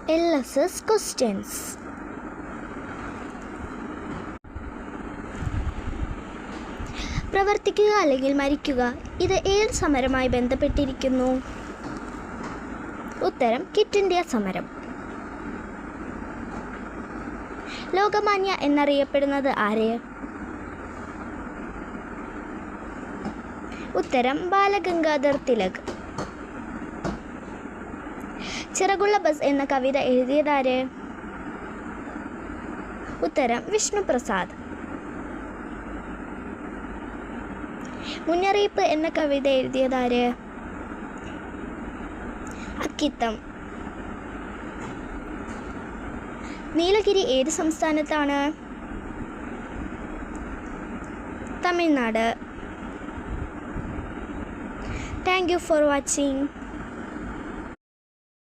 LSS questions. പ്രവർത്തിക്കുക അല്ലെങ്കിൽ മരിക്കുക, ഇത് ഏത് സമരമായി ബന്ധപ്പെട്ടിരിക്കുന്നു? ഉത്തരം ക്വിറ്റ് ഇന്ത്യ സമരം. ലോകമാന്യ എന്നറിയപ്പെടുന്നത് ആര്? ഉത്തരം ബാലഗംഗാധർ തിലക്. ചിറകുള്ള ബസ് എന്ന കവിത എഴുതിയതാര്? ഉത്തരം വിഷ്ണുപ്രസാദ്. മുന്നറിയിപ്പ് എന്ന കവിത എഴുതിയതാര്? അക്കിത്തം. നീലഗിരി ഏത് സംസ്ഥാനത്താണ്? Tamil Nadu. Thank you for watching.